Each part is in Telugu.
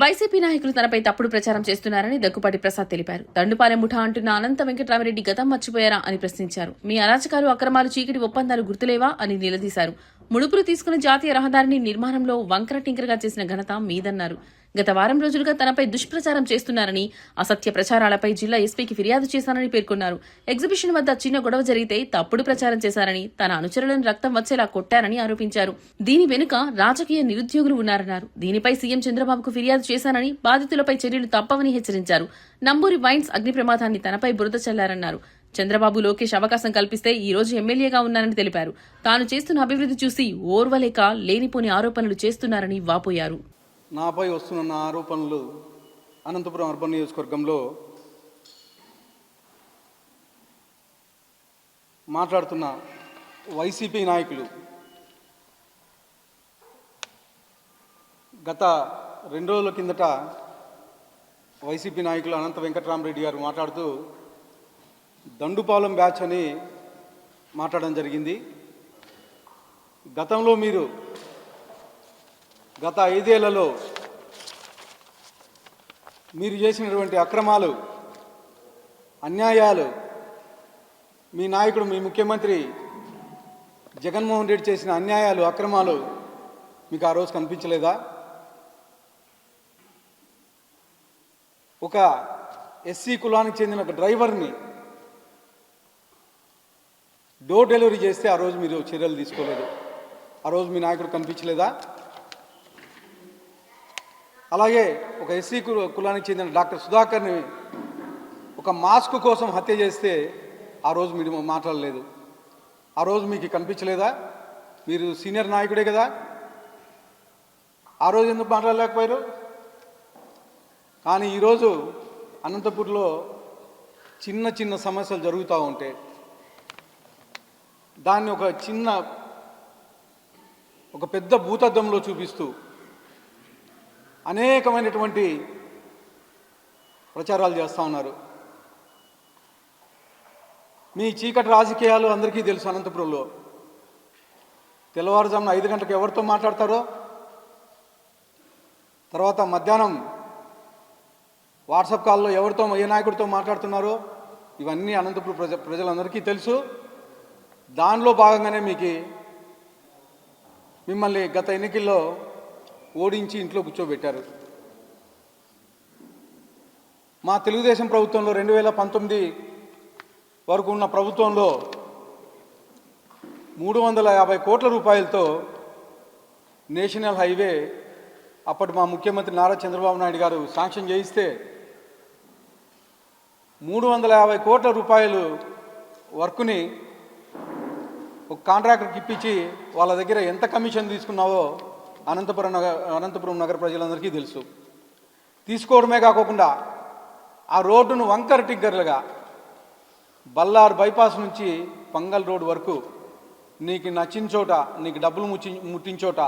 వైసీపీ నాయకులు తనపై తప్పుడు ప్రచారం చేస్తున్నారని దగ్గుపాటి ప్రసాద్ తెలిపారు. దండుపాలెం ముఠా అంటున్న అనంత వెంకటరామిరెడ్డి గతం మర్చిపోయారా అని ప్రశ్నించారు. మీ అరాచకాలు, అక్రమాలు, చీకటి ఒప్పందాలు గుర్తులేవా అని నిలదీశారు. ముడుపులు తీసుకున్న జాతీయ రహదారిని నిర్మాణంలో వంకర టింకరగా చేసిన ఘనత మీదన్నారు. గత వారం రోజులుగా తనపై దుష్ప్రచారం చేస్తున్నారని, అసత్య ప్రచారాలపై జిల్లా ఎస్పీకి ఫిర్యాదు చేశానని పేర్కొన్నారు. ఎగ్జిబిషన్ వద్ద చిన్న గొడవ జరిగితే తప్పుడు ప్రచారం చేశారని, తన అనుచరులను రక్తం వచ్చేలా కొట్టారని ఆరోపించారు. దీని వెనుక రాజకీయ నిరుద్యోగులు ఉన్నారన్నారు. దీనిపై సీఎం చంద్రబాబుకు ఫిర్యాదు చేశానని, బాధితులపై చర్యలు తప్పవని హెచ్చరించారు. నంబూరి వైన్స్ అగ్ని ప్రమాదాన్ని తనపై బురద చల్లారన్నారు. చంద్రబాబు, లోకేష్ అవకాశం కల్పిస్తే ఈ రోజు ఎమ్మెల్యేగా ఉన్నారని తెలిపారు. తాను చేస్తున్న అభివృద్ధి చూసి ఓర్వలేక లేనిపోని ఆరోపణలు చేస్తున్నారని వాపోయారు. నాపై వస్తున్న ఆరోపణలు అనంతపురం అర్బన్ నియోజకవర్గంలో మాట్లాడుతున్న వైసీపీ నాయకులు గత 2 రోజుల కిందట వైసీపీ నాయకులు అనంత వెంకటరామిరెడ్డి గారు మాట్లాడుతూ దండుపాలెం బ్యాచ్ అని మాట్లాడడం జరిగింది. గతంలో మీరు గత 5 ఏళ్లలో మీరు చేసినటువంటి అక్రమాలు, అన్యాయాలు, మీ నాయకుడు, మీ ముఖ్యమంత్రి జగన్మోహన్ రెడ్డి చేసిన అన్యాయాలు, అక్రమాలు మీకు ఆ రోజు కనిపించలేదా? ఒక ఎస్సీ కులానికి చెందిన ఒక డ్రైవర్ని డోర్ డెలివరీ చేస్తే ఆ రోజు మీరు చర్యలు తీసుకోలేదు. ఆ రోజు మీ నాయకుడు కనిపించలేదా? అలాగే ఒక ఎస్సీ కులానికి చెందిన డాక్టర్ సుధాకర్ని ఒక మాస్క్ కోసం హత్య చేస్తే ఆ రోజు మీరు మాట్లాడలేదు. ఆ రోజు మీకు కనిపించలేదా? మీరు సీనియర్ నాయకుడే కదా, ఆ రోజు ఎందుకు మాట్లాడలేకపోయారు? కానీ ఈరోజు అనంతపూర్లో చిన్న చిన్న సమస్యలు జరుగుతూ ఉంటే దాన్ని ఒక పెద్ద భూతద్దంలో చూపిస్తూ అనేకమైనటువంటి ప్రచారాలు చేస్తూ ఉన్నారు. మీ చీకటి రాజకీయాలు అందరికీ తెలుసు. అనంతపురంలో తెల్లవారుజామున 5 గంటలకు ఎవరితో మాట్లాడతారో, తర్వాత మధ్యాహ్నం వాట్సాప్ కాల్లో ఎవరితో, ఏ నాయకుడితో మాట్లాడుతున్నారో ఇవన్నీ అనంతపురం ప్రజలందరికీ తెలుసు. దానిలో భాగంగానే మిమ్మల్ని గత ఎన్నికల్లో ఓడించి ఇంట్లో కూర్చోబెట్టారు. మా తెలుగుదేశం ప్రభుత్వంలో 2019 వరకు ఉన్న ప్రభుత్వంలో 350 కోట్ల రూపాయలతో నేషనల్ హైవే అప్పటి మా ముఖ్యమంత్రి నారా చంద్రబాబు నాయుడు గారు శాంక్షన్ చేయిస్తే 350 కోట్ల రూపాయలు వర్క్ని ఒక కాంట్రాక్టర్కి ఇప్పించి వాళ్ళ దగ్గర ఎంత కమిషన్ తీసుకున్నావో అనంతపురం నగర ప్రజలందరికీ తెలుసు. తీసుకోవడమే కాకుండా ఆ రోడ్డును వంకర టిగ్గర్లుగా బల్లార్ బైపాస్ నుంచి పంగల్ రోడ్ వరకు నీకు నచ్చిన చోట, నీకు డబ్బులు ముట్టించోట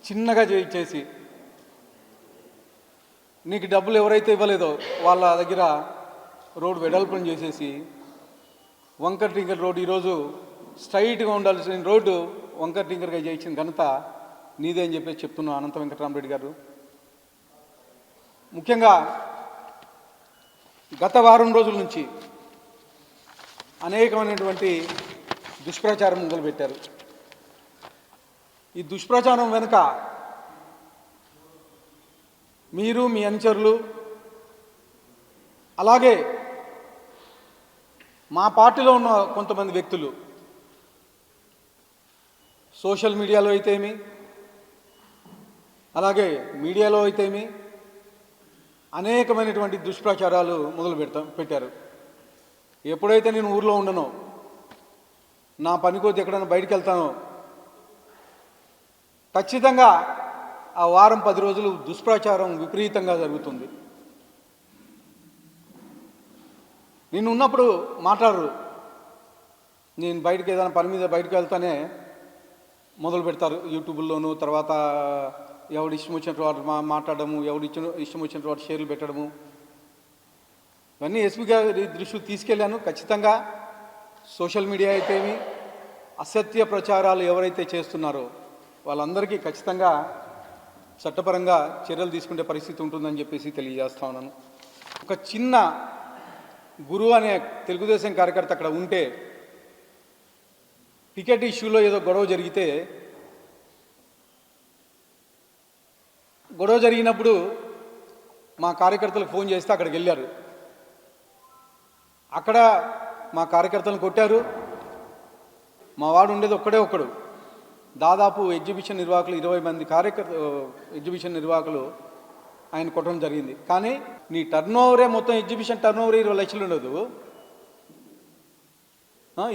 చిన్నగా చేసి నీకు డబ్బులు ఎవరైతే ఇవ్వలేదో వాళ్ళ దగ్గర రోడ్డు వెడల్పుని చేసేసి వంకర్ టింకర్ రోడ్డు ఈరోజు స్ట్రైట్గా ఉండాల్సిన రోడ్డు వంకర్ టింకర్గా చేయించిన ఘనత నీదే అని చెప్పేసి చెప్తున్నా అనంత వెంకటరామిరెడ్డి గారు. ముఖ్యంగా గత వారం రోజుల నుంచి అనేకమైనటువంటి దుష్ప్రచారం మొదలుపెట్టారు. ఈ దుష్ప్రచారం వెనుక మీరు, మీ అనుచరులు, అలాగే మా పార్టీలో ఉన్న కొంతమంది వ్యక్తులు సోషల్ మీడియాలో అయితేమి, అలాగే మీడియాలో అయితేమి అనేకమైనటువంటి దుష్ప్రచారాలు పెట్టారు. ఎప్పుడైతే నేను ఊర్లో ఉండనో, నా పనికొద్ది ఎక్కడైనా బయటికి వెళ్తానో ఖచ్చితంగా ఆ వారం 10 రోజులు దుష్ప్రచారం విపరీతంగా జరుగుతుంది. నేను ఉన్నప్పుడు మాట్లాడరు. నేను బయటకు ఏదైనా పని మీద బయటకు వెళ్తానే మొదలు పెడతారు యూట్యూబ్లోను. తర్వాత ఎవడు ఇష్టం వచ్చినట్టు వాడు మాట్లాడము, ఎవడు ఇష్టం వచ్చినట్టు వాడు షేర్లు పెట్టడము, ఇవన్నీ ఎస్పీ గారి దృష్టికి తీసుకెళ్ళాను. ఖచ్చితంగా సోషల్ మీడియా అయితేమి, అసత్య ప్రచారాలు ఎవరైతే చేస్తున్నారో వాళ్ళందరికీ ఖచ్చితంగా చట్టపరంగా చర్యలు తీసుకునే పరిస్థితి ఉంటుందని చెప్పేసి తెలియజేస్తా ఉన్నాను. ఒక చిన్న గురువు అనే తెలుగుదేశం కార్యకర్త అక్కడ ఉంటే టికెట్ ఇష్యూలో ఏదో గొడవ జరిగినప్పుడు మా కార్యకర్తలకు ఫోన్ చేస్తే అక్కడికి వెళ్ళారు. అక్కడ మా కార్యకర్తలను కొట్టారు. మా వాడు ఉండేది ఒక్కడు. దాదాపు ఎగ్జిబిషన్ నిర్వాహకులు 20 మంది ఎగ్జిబిషన్ నిర్వాహకులు ఆయన కొట్టడం జరిగింది. కానీ నీ టర్నోవరే మొత్తం ఎగ్జిబిషన్ టర్నోవరే 20 లక్షలు ఉండదు,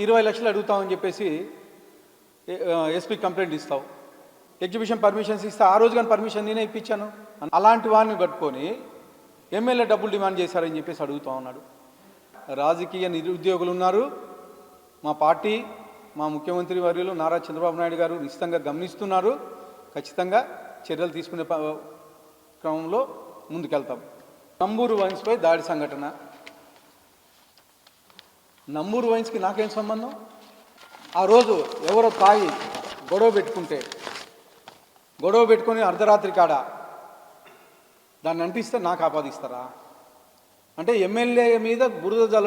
20 లక్షలు అడుగుతామని చెప్పేసి ఎస్పీ కంప్లైంట్ ఇస్తావు. ఎగ్జిబిషన్ పర్మిషన్స్ ఇస్తే ఆ రోజు కానీ పర్మిషన్ నేనే ఇప్పించాను. అలాంటి వాడిని పట్టుకొని ఎమ్మెల్యే డబ్బులు డిమాండ్ చేశారని చెప్పేసి అడుగుతా ఉన్నాడు. రాజకీయ నిరుద్యోగులు ఉన్నారు. మా పార్టీ, మా ముఖ్యమంత్రి వర్యులు నారా చంద్రబాబు నాయుడు గారు నిశ్చితంగా గమనిస్తున్నారు. ఖచ్చితంగా చర్యలు తీసుకునే క్రమంలో ముందుకెళ్తాం. నంబూరు వైన్స్పై దాడి సంఘటన. నంబూరు వైన్స్కి నాకేం సంబంధం? ఆ రోజు ఎవరో తాగి గొడవ పెట్టుకొని అర్ధరాత్రి కాడ దాన్ని అంటిస్తే నాకు ఆపాదిస్తారా? అంటే ఎమ్మెల్యే మీద బురద జల్ల